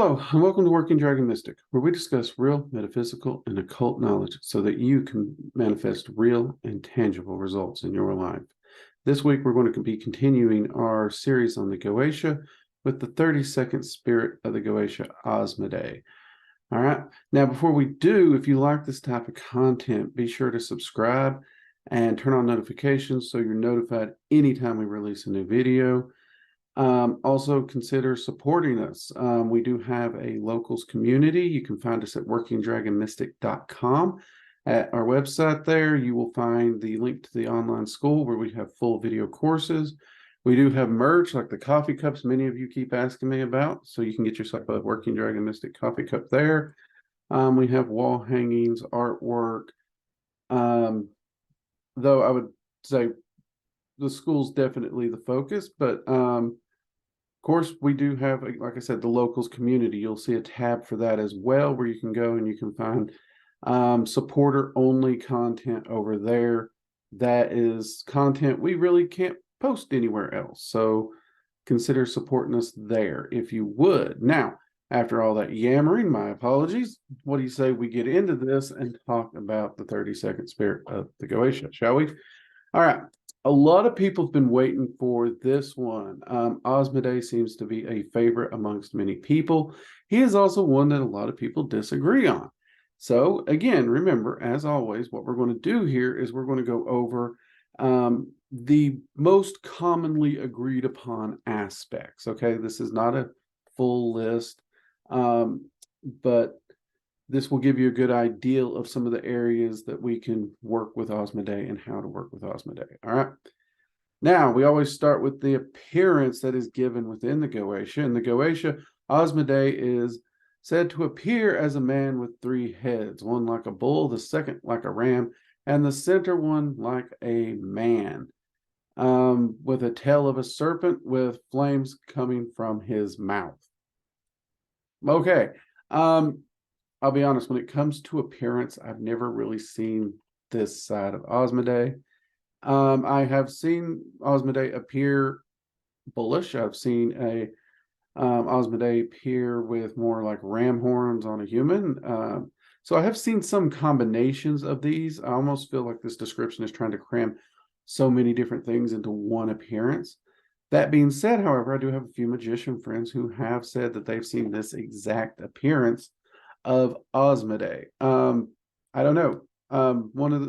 Hello, and welcome to Working Dragon Mystic, where we discuss real, metaphysical, and occult knowledge so that you can manifest real and tangible results in your life. This week, we're going to be continuing our series on the Goetia with the 32nd spirit of the Goetia Asmoday. All right. Now, before we do, if you like this type of content, be sure to subscribe and turn on notifications so you're notified anytime we release a new video. Also consider supporting us. We do have a locals community. You can find us at workingdragonmystic.com. At our website there, you will find the link to the online school where we have full video courses. We do have merch like the coffee cups many of you keep asking me about. So you can get yourself a Working Dragon Mystic coffee cup there. We have wall hangings, artwork. Though I would say the school's definitely the focus, but of course, we do have, like I said, the locals community. You'll see a tab for that as well, where you can go and you can find supporter-only content over there. That is content we really can't post anywhere else. So consider supporting us there if you would. Now, after all that yammering, my apologies. What do you say we get into this and talk about the 32nd spirit of the Goetia, shall we? All right. A lot of people have been waiting for this one. Asmoday seems to be a favorite amongst many people. He is also one that a lot of people disagree on. So again, remember, as always, what we're going to do here is we're going to go over the most commonly agreed upon aspects. Okay, this is not a full list, but this will give you a good idea of some of the areas that we can work with Asmoday and how to work with Asmoday. All right. Now, we always start with the appearance that is given within the Goetia. In the Goetia, Asmoday is said to appear as a man with three heads, one like a bull, the second like a ram, and the center one like a man, with a tail of a serpent with flames coming from his mouth. Okay. I'll be honest, when it comes to appearance, I've never really seen this side of Asmoday. I have seen Asmoday appear bullish. I've seen a Asmoday appear with more like ram horns on a human. So I have seen some combinations of these. I almost feel like this description is trying to cram so many different things into one appearance. That being said, however, I do have a few magician friends who have said that they've seen this exact appearance of Asmoday. I don't know.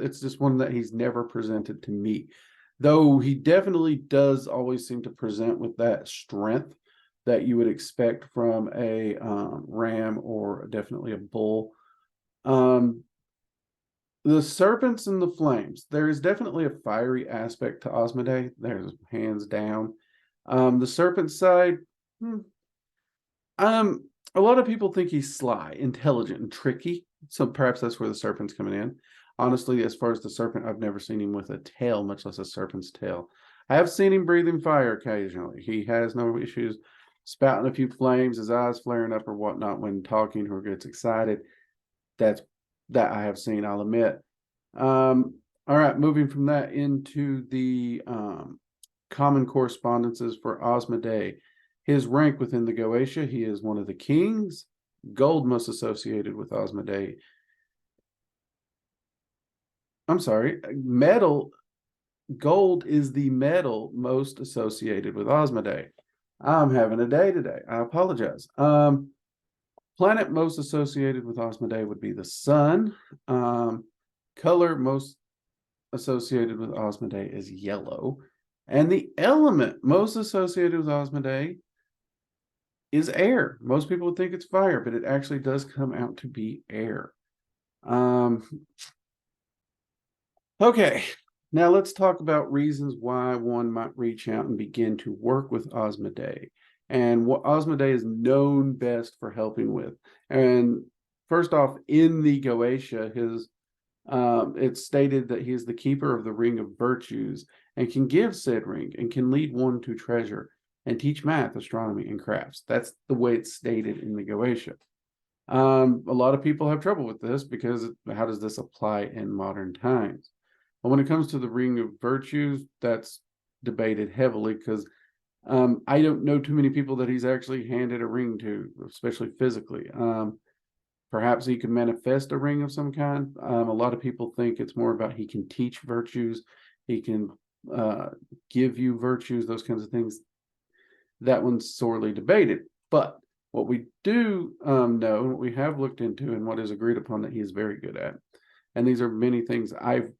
It's just one that he's never presented to me, though he definitely does always seem to present with that strength that you would expect from a ram or definitely a bull. The serpents and the flames. There is definitely a fiery aspect to Asmoday. There's hands down. The serpent side, a lot of people think he's sly, intelligent, and tricky. So perhaps that's where the serpent's coming in. Honestly, as far as the serpent, I've never seen him with a tail, much less a serpent's tail. I have seen him breathing fire occasionally. He has no issues spouting a few flames, his eyes flaring up or whatnot when talking or gets excited. That I have seen, I'll admit. All right, moving from that into the common correspondences for Asmoday. His rank within the Goetia, he is one of the kings. Gold most associated with Asmoday. I'm sorry, metal. Gold is the metal most associated with Asmoday. I'm having a day today. I apologize. Planet most associated with Asmoday would be the sun. Color most associated with Asmoday is yellow. And the element most associated with Asmoday is air. Most people would think it's fire, but it actually does come out to be air. Okay, now let's talk about reasons why one might reach out and begin to work with Asmoday and what Asmoday is known best for helping with. And first off, in the Goetia, it's stated that he is the keeper of the ring of virtues and can give said ring and can lead one to treasure and teach math, astronomy, and crafts. That's the way it's stated in the Goetia. A lot of people have trouble with this because how does this apply in modern times? But when it comes to the ring of virtues, that's debated heavily because I don't know too many people that he's actually handed a ring to, especially physically. Perhaps he can manifest a ring of some kind. A lot of people think it's more about he can teach virtues, he can give you virtues, those kinds of things. That one's sorely debated. But what we do know, what we have looked into, and what is agreed upon that he is very good at, and these are many things I've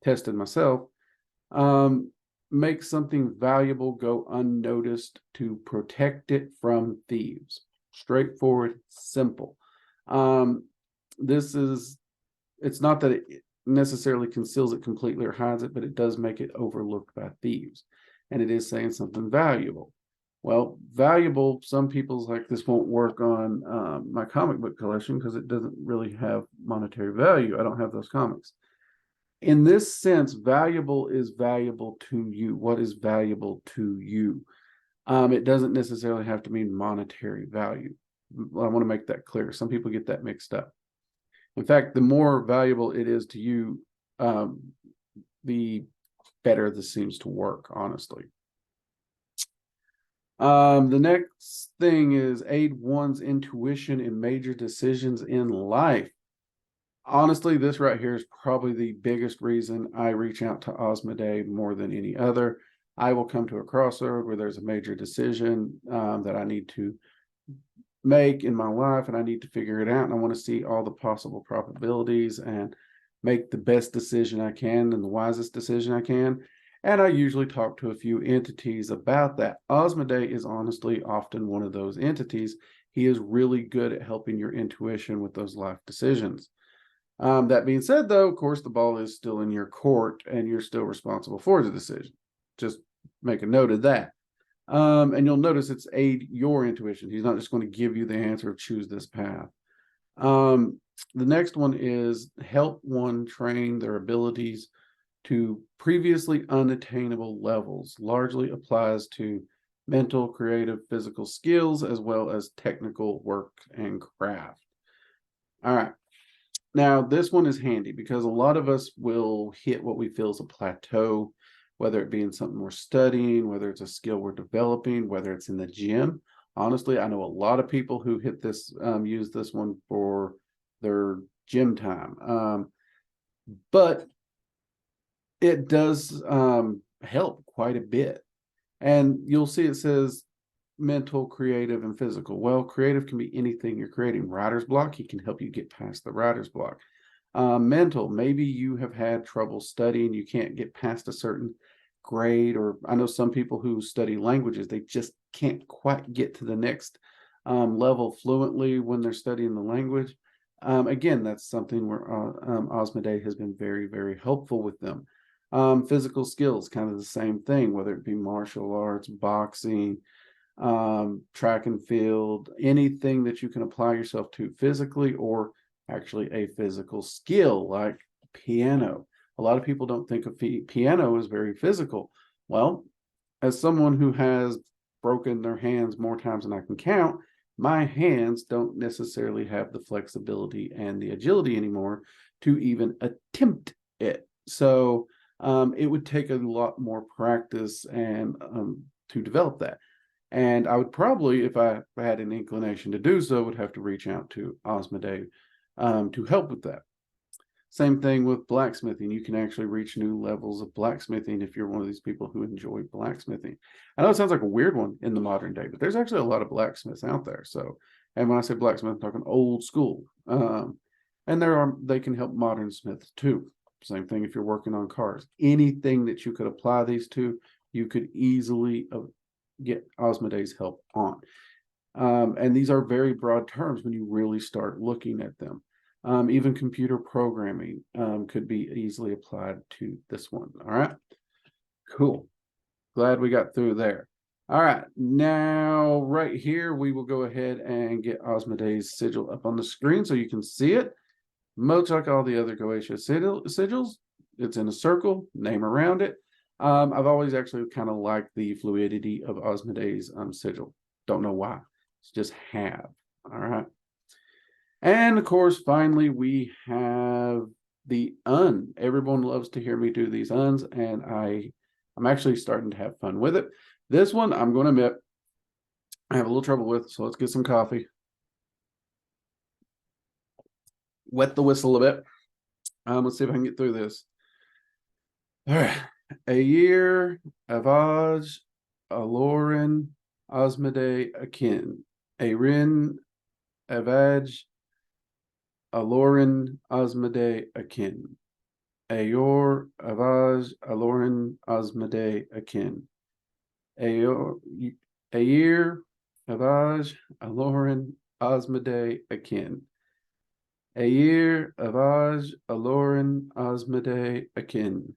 tested myself, make something valuable go unnoticed to protect it from thieves. Straightforward, simple. It's not that it necessarily conceals it completely or hides it, but it does make it overlooked by thieves. And it is saying something valuable. Well, valuable, some people's like, this won't work on my comic book collection because it doesn't really have monetary value. I don't have those comics. In this sense, valuable is valuable to you. What is valuable to you? It doesn't necessarily have to mean monetary value. I want to make that clear. Some people get that mixed up. In fact, the more valuable it is to you, the better this seems to work, honestly. The next thing is aid one's intuition in major decisions in life. Honestly, this right here is probably the biggest reason I reach out to Asmoday more than any other. I will come to a crossroad where there's a major decision that I need to make in my life, and I need to figure it out. And I want to see all the possible probabilities and make the best decision I can and the wisest decision I can. And I usually talk to a few entities about that. Asmoday is honestly often one of those entities. He is really good at helping your intuition with those life decisions. That being said, though, of course, the ball is still in your court and you're still responsible for the decision. Just make a note of that. And you'll notice it's aid your intuition. He's not just going to give you the answer of choose this path. The next one is help one train their abilities to previously unattainable levels. Largely applies to mental, creative, physical skills, as well as technical work and craft. All right. Now, this one is handy because a lot of us will hit what we feel is a plateau, whether it be in something we're studying, whether it's a skill we're developing, whether it's in the gym. Honestly, I know a lot of people who hit this, use this one for their gym time. But it does help quite a bit. And you'll see it says mental, creative, and physical. Well, creative can be anything you're creating. Writer's block, he can help you get past the writer's block. Mental, maybe you have had trouble studying, you can't get past a certain grade, or I know some people who study languages, they just can't quite get to the next level fluently when they're studying the language. Again, that's something where Asmoday has been very, very helpful with them. Physical skills, kind of the same thing, whether it be martial arts, boxing, track and field, anything that you can apply yourself to physically, or actually a physical skill like piano. A lot of people don't think of piano as very physical. Well, as someone who has broken their hands more times than I can count, my hands don't necessarily have the flexibility and the agility anymore to even attempt it. So it would take a lot more practice and to develop that. And I would probably, if I had an inclination to do so, would have to reach out to Asmoday to help with that. Same thing with blacksmithing. You can actually reach new levels of blacksmithing if you're one of these people who enjoy blacksmithing. I know it sounds like a weird one in the modern day, but there's actually a lot of blacksmiths out there. So, and when I say blacksmith, I'm talking old school. And they can help modern smiths too. Same thing if you're working on cars. Anything that you could apply these to, you could easily get Asmoday's help on. And these are very broad terms when you really start looking at them. Even computer programming could be easily applied to this one. All right, cool. Glad we got through there. All right, now right here, we will go ahead and get Asmoday's sigil up on the screen so you can see it. Much like all the other Goetia sigils, it's in a circle, name around it. I've always actually kind of liked the fluidity of Asmoday's sigil. Don't know why. It's just have. All right. And of course, finally, we have the Un. Everyone loves to hear me do these Uns, and I I'm actually starting to have fun with it. This one, I'm going to admit, I have a little trouble with, so let's get some coffee. Wet the whistle a bit. Let's see if I can get through this. All right. A year, Avaj, Aloran, Asmoday, Akin. Arin, Avaj, Aloran, Asmoday, Akin. Ayor, Avaj, Aloran, Asmoday, Akin. Ayor, Ayer, Avaj, Aloran, Asmoday, Akin. Ayer, Avaj, Aloran, Asmoday, Akin.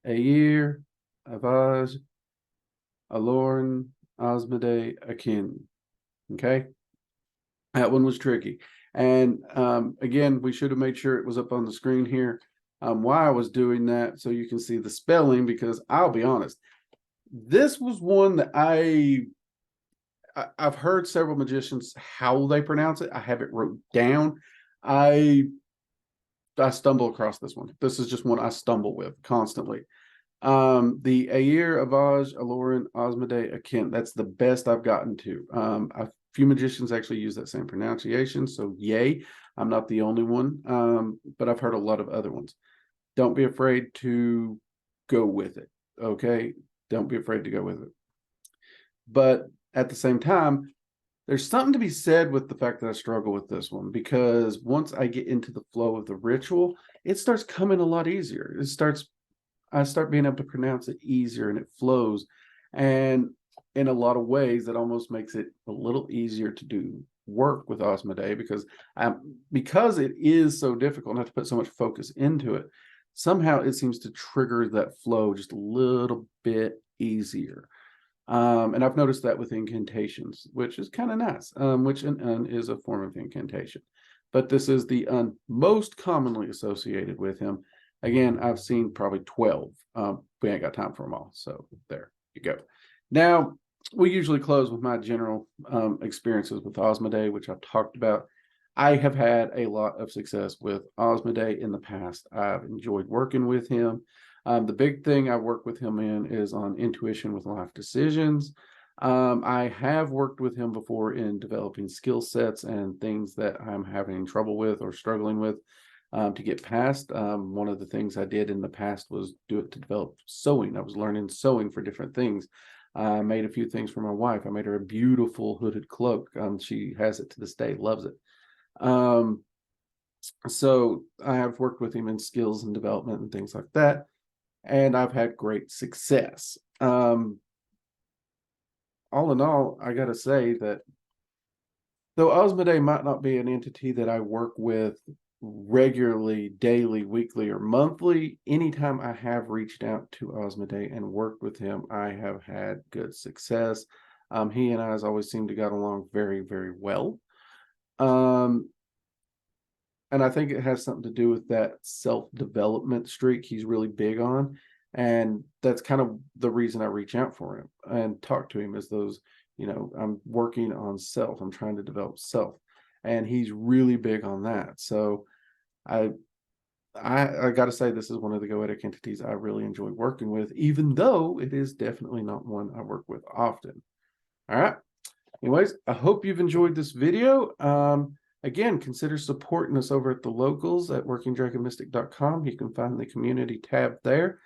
Ayer, Avaj, Aloran, Asmoday, Akin. Okay, that one was tricky. And again, we should have made sure it was up on the screen here. Why I was doing that, so you can see the spelling, because I'll be honest, this was one that I've heard several magicians how they pronounce it. I have it wrote down. I stumble across this one. This is just one I stumble with constantly. The Ayer, Avaj, Aloran, Asmoday, Akin. That's the best I've gotten to. A few magicians actually use that same pronunciation, so yay. I'm not the only one, but I've heard a lot of other ones. Don't be afraid to go with it, okay? Don't be afraid to go with it. But at the same time, there's something to be said with the fact that I struggle with this one, because once I get into the flow of the ritual, it starts coming a lot easier. I start being able to pronounce it easier, and it flows. And in a lot of ways, that almost makes it a little easier to do work with Asmoday, because it is so difficult, not to put so much focus into it. Somehow it seems to trigger that flow just a little bit easier. And I've noticed that with incantations, which is kind of nice, which an is a form of incantation. But this is the most commonly associated with him. Again, I've seen probably 12. We ain't got time for them all. So there you go. Now, we usually close with my general experiences with Asmoday, which I've talked about. I have had a lot of success with Asmoday in the past. I've enjoyed working with him. The big thing I work with him in is on intuition with life decisions. I have worked with him before in developing skill sets and things that I'm having trouble with or struggling with to get past. One of the things I did in the past was do it to develop sewing. I was learning sewing for different things. I made a few things for my wife. I made her a beautiful hooded cloak. She has it to this day, loves it. So I have worked with him in skills and development and things like that, and I've had great success. All in all, I got to say that though Asmoday might not be an entity that I work with regularly, daily, weekly, or monthly, anytime I have reached out to Asmoday and worked with him, I have had good success. He and I has always seemed to get along very, very well. And I think it has something to do with that self-development streak he's really big on. And that's kind of the reason I reach out for him and talk to him, is those, I'm working on self. I'm trying to develop self. And he's really big on that. So I got to say, this is one of the Goetic entities I really enjoy working with, even though it is definitely not one I work with often. All right. Anyways, I hope you've enjoyed this video. Again, consider supporting us over at the locals at workingdragonmystic.com. You can find the community tab there.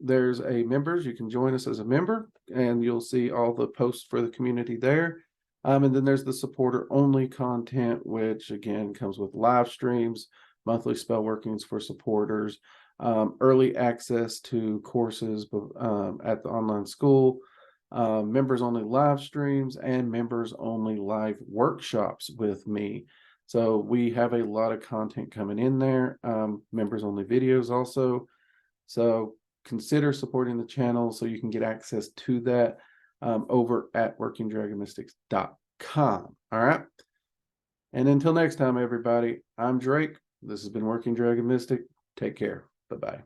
There's a members. You can join us as a member, and you'll see all the posts for the community there. And then there's the supporter only content, which again comes with live streams, monthly spell workings for supporters, early access to courses at the online school, members only live streams, and members only live workshops with me. So we have a lot of content coming in there, members only videos also. So consider supporting the channel so you can get access to that over at workingdragonmystics.com. All right. And until next time, everybody, I'm Drake. This has been Working Dragon Mystic. Take care. Bye-bye.